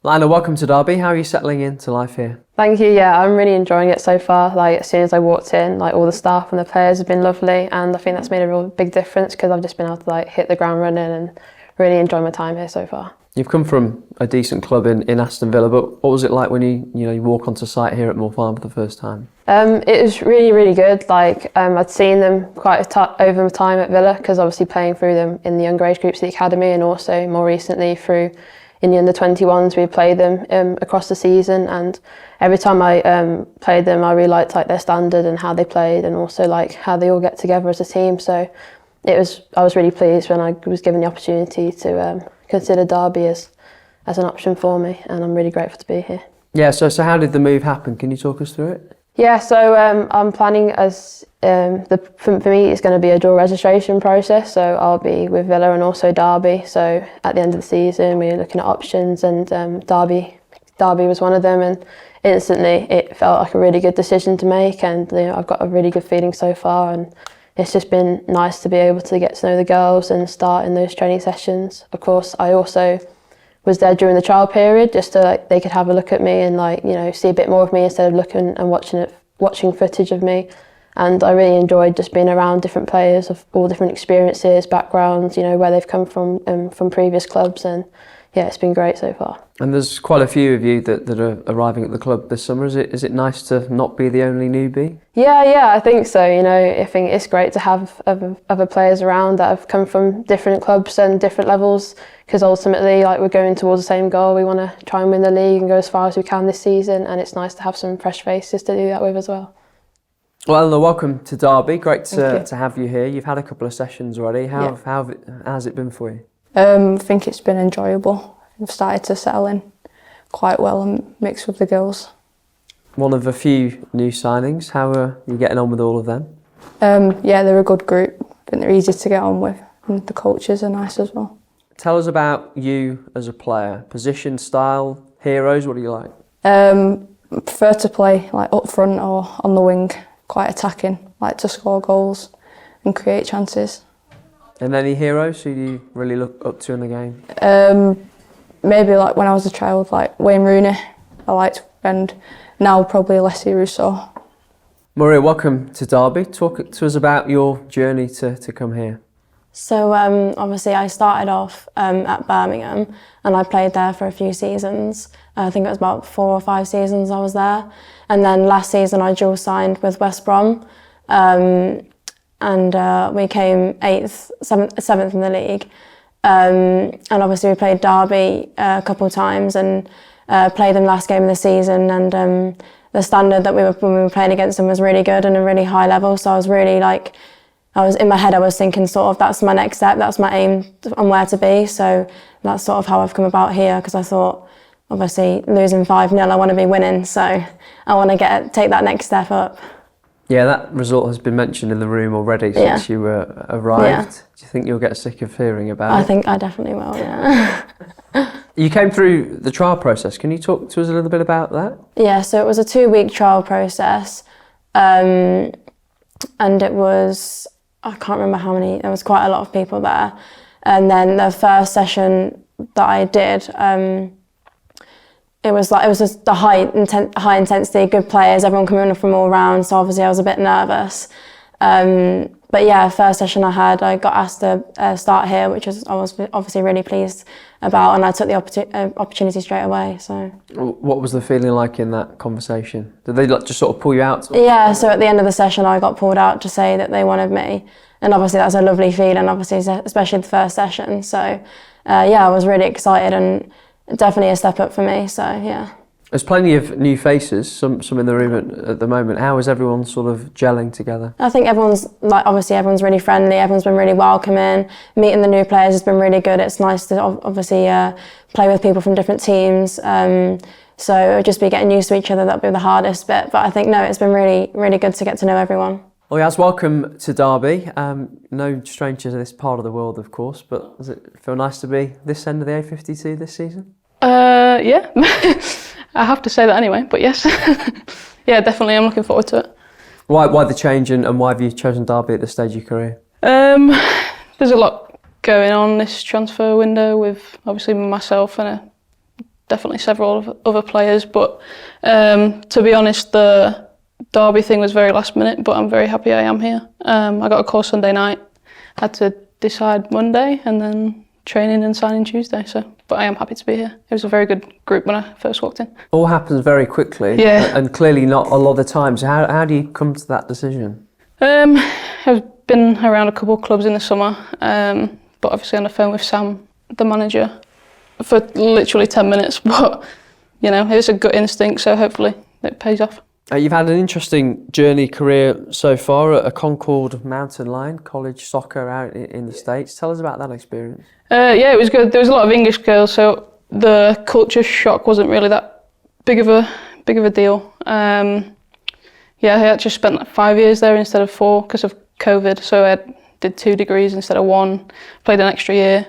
Lionel, welcome to Derby. How are you settling into life here? Thank you, yeah, I'm really enjoying it so far. Like, as soon as I walked in, like, all the staff and the players have been lovely, and I think that's made a real big difference because I've just been able to like hit the ground running and really enjoy my time here so far. You've come from a decent club in Aston Villa, but what was it like when you walk onto site here at Moor Farm for the first time? It was really, really good. Like, I'd seen them quite over my time at Villa because obviously playing through them in the younger age groups of the academy, and also more recently through in the under-21s, we played them across the season, and every time I played them, I really liked like their standard and how they played, and also like how they all get together as a team. So I was really pleased when I was given the opportunity to consider Derby as an option for me, and I'm really grateful to be here. Yeah, so how did the move happen? Can you talk us through it? Yeah, so I'm planning for me it's going to be a dual registration process, so I'll be with Villa and also Derby. So at the end of the season we're looking at options, and Derby was one of them, and instantly it felt like a really good decision to make, and I've got a really good feeling so far, and it's just been nice to be able to get to know the girls and start in those training sessions. Of course, I also was there during the trial period just so they could have a look at me and see a bit more of me instead of looking and watching footage of me. And I really enjoyed just being around different players of all different experiences, backgrounds, where they've come from previous clubs, and yeah, it's been great so far. And there's quite a few of you that are arriving at the club this summer. Is it nice to not be the only newbie? Yeah, I think so. I think it's great to have other players around that have come from different clubs and different levels, because ultimately, like, we're going towards the same goal. We want to try and win the league and go as far as we can this season, and it's nice to have some fresh faces to do that with as well. Well, Eleanor, welcome to Derby. Great to have you here. You've had a couple of sessions already. How's it been for you? I think it's been enjoyable. I've started to settle in quite well and mix with the girls. One of a few new signings. How are you getting on with all of them? Yeah, they're a good group. I think they're easy to get on with, and the coaches are nice as well. Tell us about you as a player. Position, style, heroes, what do you like? I prefer to play like up front or on the wing, quite attacking, like to score goals and create chances. And any heroes who do you really look up to in the game? Maybe like when I was a child, like Wayne Rooney, I liked, and now probably Leslie Rousseau. Maria, welcome to Derby. Talk to us about your journey to come here. So obviously I started off at Birmingham, and I played there for a few seasons. I think it was about 4 or 5 seasons I was there. And then last season I dual signed with West Brom, and we came 7th in the league. And obviously we played Derby a couple of times, and played them last game of the season, and the standard that when we were playing against them was really good and a really high level. So I was really in my head I was thinking sort of that's my next step, that's my aim on where to be. So that's sort of how I've come about here, because I thought obviously losing 5-0 I want to be winning, so I want to take that next step up. Yeah, that result has been mentioned in the room already since you arrived. Yeah. Do you think you'll get sick of hearing about it? I think I definitely will, yeah. You came through the trial process. Can you talk to us a little bit about that? Yeah, so it was a 2-week trial process, and it was, I can't remember how many, there was quite a lot of people there. And then the first session that I did, it was just the high intensity, good players, everyone coming from all round, so obviously I was a bit nervous. But yeah, first session I got asked to start here, which I was obviously really pleased about, and I took the opportunity straight away. So, what was the feeling like in that conversation? Did they just sort of pull you out? Yeah, so at the end of the session I got pulled out to say that they wanted me, and obviously that's a lovely feeling, obviously, especially the first session. So yeah, I was really excited, and definitely a step up for me, so yeah. There's plenty of new faces, some in the room at the moment. How is everyone sort of gelling together? I think everyone's really friendly, everyone's been really welcoming. Meeting the new players has been really good. It's nice to obviously play with people from different teams. So it would just be getting used to each other, that'd be the hardest bit. But I think, no, it's been really, really good to get to know everyone. Well, yes, welcome to Derby. No stranger to this part of the world, of course, but does it feel nice to be this end of the A52 this season? Yeah. I have to say that anyway, but yes. Yeah, definitely, I'm looking forward to it. Why the change, and why have you chosen Derby at this stage of your career? There's a lot going on this transfer window with obviously myself and a definitely several other players. But to be honest, the Derby thing was very last minute, but I'm very happy I am here. I got a call Sunday night, had to decide Monday, and then training and signing Tuesday. But I am happy to be here. It was a very good group when I first walked in. All happens very quickly, Yeah. and clearly not a lot of the time. So how do you come to that decision? I've been around a couple of clubs in the summer, but obviously on the phone with Sam, the manager, for literally 10 minutes. But, you know, it was a gut instinct, so hopefully it pays off. You've had an interesting journey career so far at a Concord Mountain Lion college soccer out in the States. Tell us about that experience. Yeah, it was good. There was a lot of English girls, so the culture shock wasn't really that big of a deal. Yeah, I actually spent like 5 years there instead of 4 because of COVID, so I did 2 degrees instead of 1, played an extra year.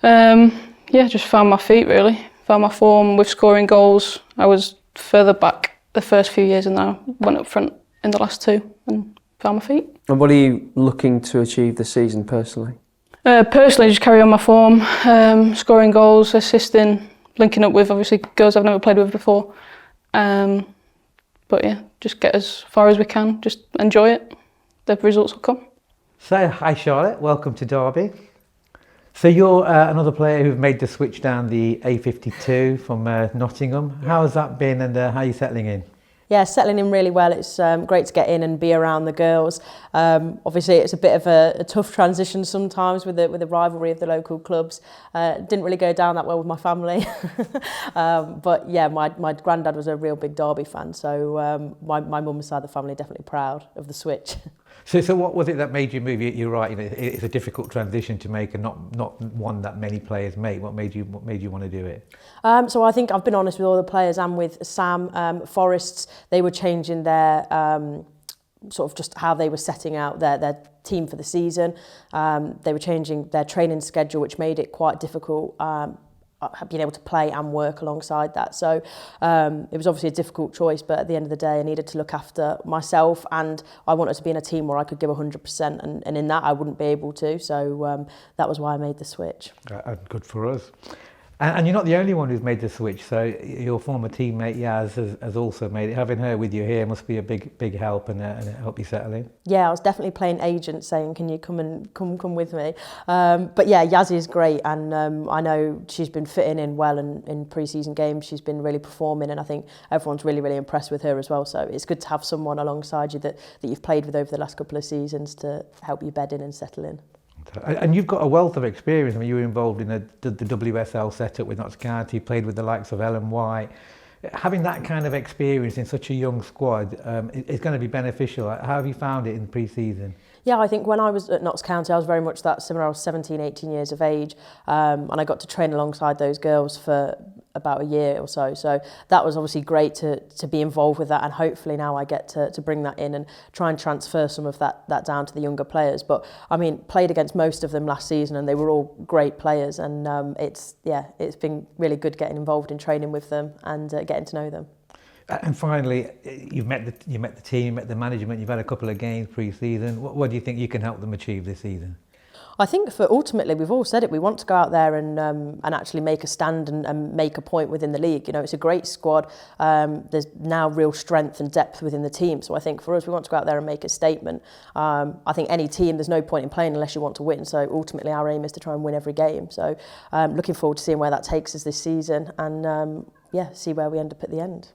Yeah, just found my feet really, found my form with scoring goals. I was further back the first few years and then I went up front in the last 2 and found my feet. And what are you looking to achieve this season personally? Personally, just carry on my form, scoring goals, assisting, linking up with obviously girls I've never played with before. But yeah, just get as far as we can, just enjoy it. The results will come. So, hi Charlotte, welcome to Derby. So you're another player who've made the switch down the A52 from Nottingham. How has that been and how are you settling in? Yeah, settling in really well. It's great to get in and be around the girls. Obviously, it's a bit of a tough transition sometimes with the rivalry of the local clubs. Didn't really go down that well with my family. But yeah, my granddad was a real big Derby fan, so my mum's side of the family definitely proud of the switch. So what was it that made you move? You're right, you know, it's a difficult transition to make and not one that many players make. What made you want to do it? So I think I've been honest with all the players and with Sam. Forests, they were changing their sort of just how they were setting out their team for the season. They were changing their training schedule, which made it quite difficult. Being able to play and work alongside that. So it was obviously a difficult choice, but at the end of the day, I needed to look after myself and I wanted to be in a team where I could give 100% and in that I wouldn't be able to. So that was why I made the switch. Good for us. And you're not the only one who's made the switch. So your former teammate Yaz has also made it. Having her with you here must be a big help and help you settle in. Yeah, I was definitely playing agent, saying, "Can you come with me?" But yeah, Yaz is great, and I know she's been fitting in well in pre-season games. She's been really performing, and I think everyone's really impressed with her as well. So it's good to have someone alongside you that you've played with over the last couple of seasons to help you bed in and settle in. And you've got a wealth of experience. I mean, you were involved in the WSL setup with Notts County, played with the likes of Ellen White. Having that kind of experience in such a young squad is going to be beneficial. How have you found it in pre-season? Yeah, I think when I was at Notts County, I was very much that similar. I was 17, 18 years of age, and I got to train alongside those girls for about a year or so. So that was obviously great to be involved with that, and hopefully now I get to bring that in and try and transfer some of that down to the younger players. But I mean, played against most of them last season, and they were all great players. And it's been really good getting involved in training with them and getting to know them. And finally, you met the team, you met the management. You've had a couple of games pre-season. What do you think you can help them achieve this season? I think for ultimately, we've all said it, we want to go out there and actually make a stand and make a point within the league. You know, it's a great squad. There's now real strength and depth within the team. So I think for us, we want to go out there and make a statement. I think any team, there's no point in playing unless you want to win. So ultimately, our aim is to try and win every game. So looking forward to seeing where that takes us this season and see where we end up at the end.